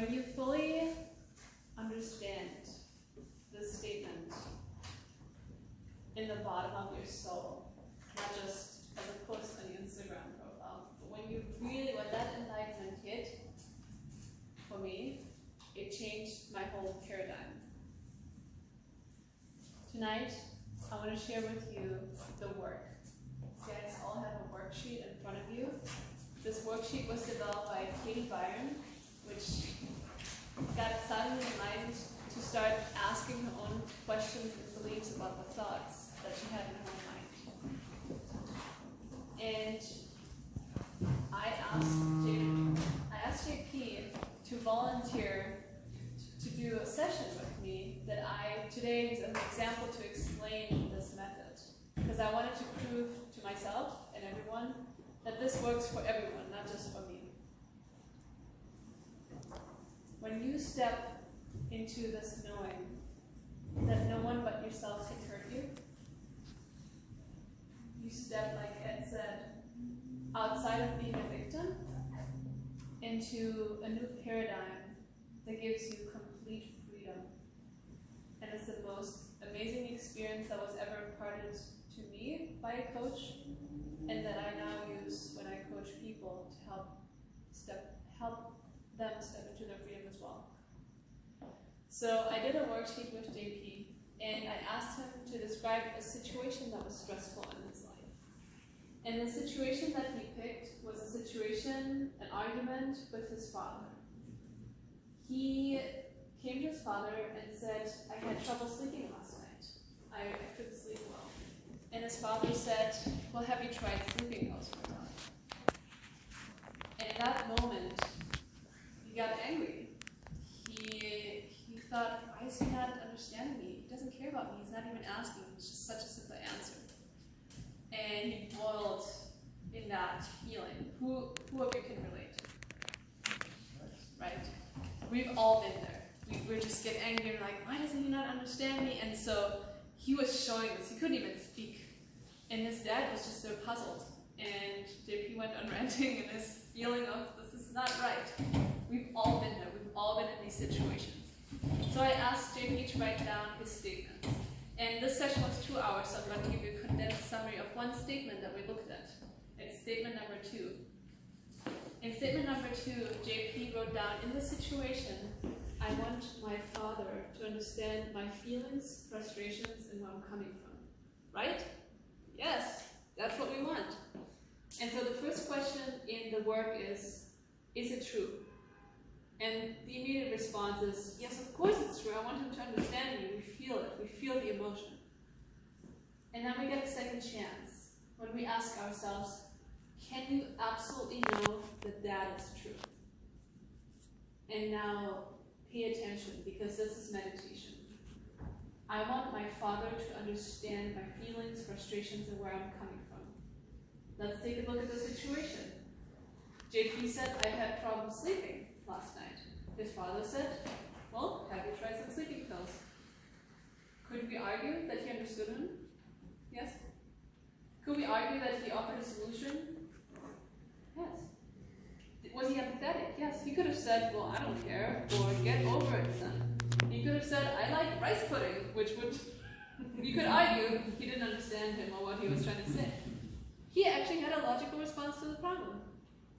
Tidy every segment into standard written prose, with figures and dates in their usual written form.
When you fully understand this statement in the bottom of your soul, not just as a post on your Instagram profile, but when that enlightenment hit, for me, it changed my whole paradigm. Tonight, I want to share with you the work. You guys all have a worksheet in front of you. This worksheet was developed by Katie Byron, which got suddenly in mind to start asking her own questions and beliefs about the thoughts that she had in her mind. And I asked JP to volunteer to do a session with me that today is an example to explain this method. Because I wanted to prove to myself and everyone that this works for everyone, not just for me. When you step into this knowing that no one but yourself can hurt you, you step, like Ed said, outside of being a victim into a new paradigm that gives you complete freedom. And it's the most amazing experience that was ever imparted to me by a coach, and that I now use when I coach people to help them step into their freedom as well. So I did a worksheet with JP, and I asked him to describe a situation that was stressful in his life. And the situation that he picked was a situation, an argument with his father. He came to his father and said, I had trouble sleeping last night. I couldn't sleep well. And his father said, well, have you tried sleeping pills for that? And in that moment, he got angry. He thought, why is he not understanding me? He doesn't care about me. He's not even asking. It's just such a simple answer. And he boiled in that feeling. Who of you can relate? Right? We've all been there. We just get angry and like, why doesn't he not understand me? And so he was showing this. He couldn't even speak. And his dad was just so puzzled. And JP went on ranting and this feeling of, this is not right. We've all been there. We've all been in these situations. So I asked JP to write down his statements. And this session was 2 hours, so I'm going to give you a condensed summary of one statement that we looked at. It's statement number 2. In statement number 2, JP wrote down, in this situation, I want my father to understand my feelings, frustrations, and where I'm coming from. Right? Yes, that's what we want. And so the first question in the work is it true? And the immediate response is, yes, of course it's true. I want him to understand me. We feel it. We feel the emotion. And then we get a second chance when we ask ourselves, can you absolutely know that that is true? And now pay attention, because this is meditation. I want my father to understand my feelings, frustrations, and where I'm coming from. Let's take a look at the situation. JP said, I had problems sleeping last night. His father said, well, have you tried some sleeping pills? Could we argue that he understood him? Yes. Could we argue that he offered a solution? Yes. Was he empathetic? Yes. He could have said, well, I don't care, or get over it, son. He could have said, I like rice pudding, which would, you could argue he didn't understand him or what he was trying to say. He actually had a logical response to the problem,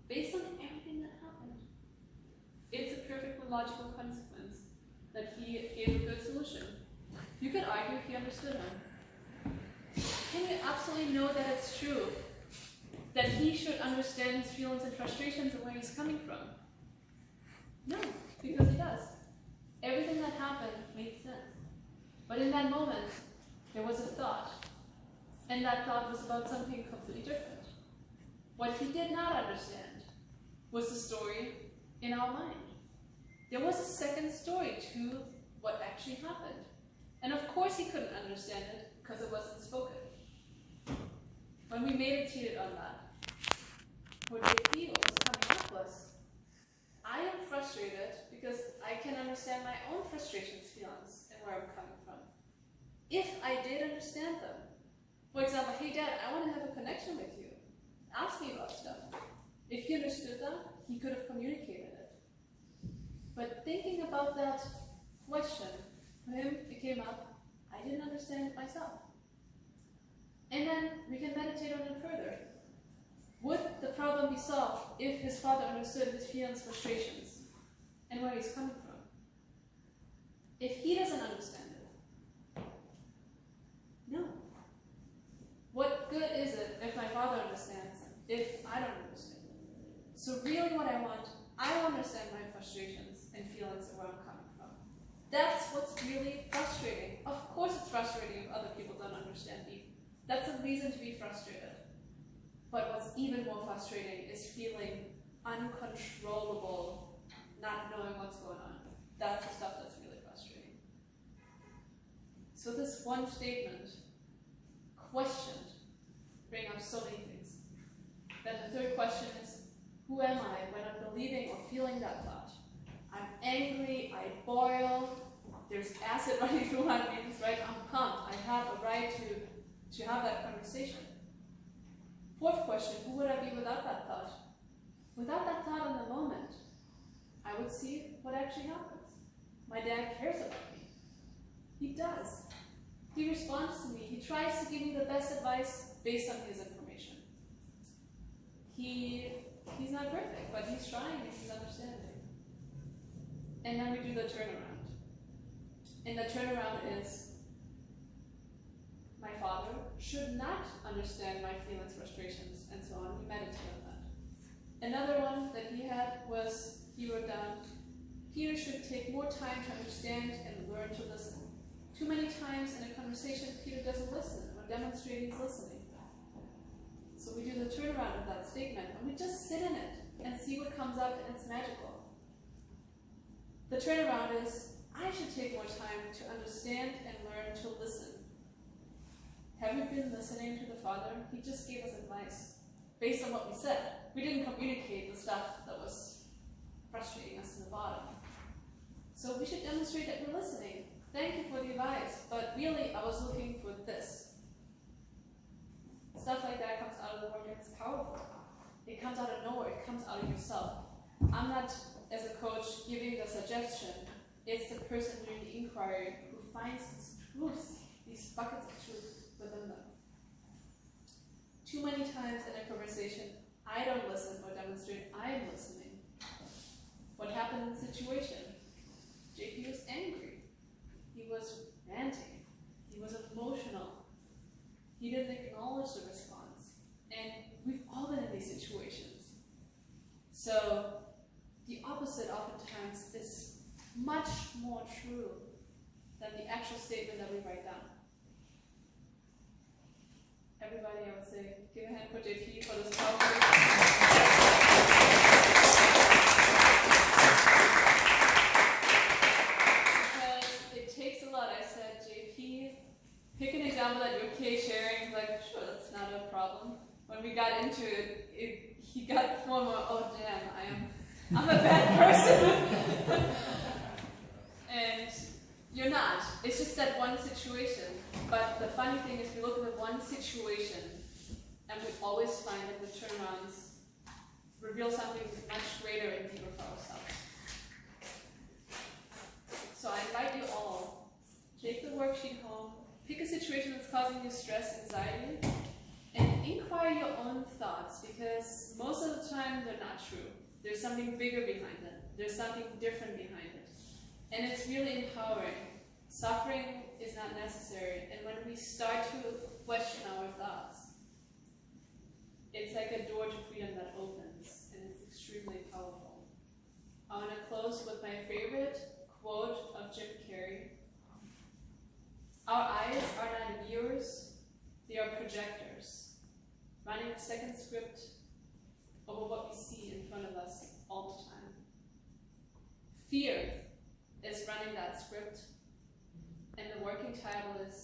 based on everything that happened. It's a perfectly logical consequence that he gave a good solution. You could argue he understood him. Can you absolutely know that it's true? That he should understand his feelings and frustrations and where he's coming from? No, because he does. Everything that happened made sense. But in that moment, there was a thought. And that thought was about something completely different. What he did not understand was the story in our mind. There was a second story to what actually happened. And of course he couldn't understand it because it wasn't spoken. When we meditated on that, what JP was coming up was, I am frustrated because I can understand my own frustrations, feelings, and where I'm coming from. If I did understand them, for example, hey dad, I want to have a connection with you. Ask me about stuff. If he understood that, he could have communicated it. But thinking about that question, for him, it came up, I didn't understand it myself. And then we can meditate on it further. Would the problem be solved if his father understood his feelings, frustrations, and where he's coming from? If he doesn't understand it, no. What good is it if my father understands if I don't understand it? So really what I want understand my frustrations and feelings and where I'm coming from. That's what's really frustrating. Of course it's frustrating if other people don't understand me. That's a reason to be frustrated. But what's even more frustrating is feeling uncontrollable, not knowing what's going on. That's the stuff that's really frustrating. So this one statement, questioned, bring up so many things. Then the third question is, who am I when I'm believing or feeling that thought? I'm angry, I boil, there's acid running through my veins, right? I'm pumped, I have a right to have that conversation. Fourth question, who would I be without that thought? Without that thought in the moment, I would see what actually happens. My dad cares about me. He does. He responds to me. He tries to give me the best advice based on his information. He's not perfect, but he's trying and he's understanding. And then we do the turnaround. And the turnaround is, my father should not understand my feelings, frustrations, and so on. We meditate on that. Another one that he had was, he wrote down, Peter should take more time to understand and learn to listen. Too many times in a conversation, Peter doesn't listen. We're demonstrating he's listening. So we do the turnaround of that statement, and we just sit in it and see what comes up, and it's magical. The turnaround is, I should take more time to understand and learn to listen. Have you been listening to the Father? He just gave us advice based on what we said. We didn't communicate the stuff that was frustrating us in the bottom. So we should demonstrate that we're listening. Thank you for the advice, but really I was looking for this. Stuff like that comes out of the work and it's powerful. It comes out of nowhere, it comes out of yourself. I'm not, as a coach, giving the suggestion. It's the person doing the inquiry who finds this truth, these buckets of truth within them. Too many times in a conversation, I don't listen or demonstrate I'm listening. What happened in the situation? JP was angry. He was ranting. He was emotional. He didn't acknowledge the response. And we've all been in these situations. So the opposite oftentimes is much more true than the actual statement that we write down. Everybody, I would say, give a hand for JP for this powerful. Because it takes a lot. I said, JP, pick an example that you're okay sharing. Like, sure, that's not a problem. When we got into it, he got more and more, oh damn, I'm a bad person. And you're not. It's just that one situation. But the funny thing is we look at the one situation and we always find that the turnarounds reveal something much greater and deeper for ourselves. So I invite you all, take the worksheet home, pick a situation that's causing you stress, anxiety, and inquire your own thoughts, because most of the time they're not true. There's something bigger behind it. There's something different behind it. And it's really empowering. Suffering is not necessary. And when we start to question our thoughts, it's like a door to freedom that opens, and it's extremely powerful. I want to close with my favorite quote of Jim Carrey. Our eyes are not viewers, they are projectors, running a second script over what we see in front of us all the time. Fear is running that script, and the working title is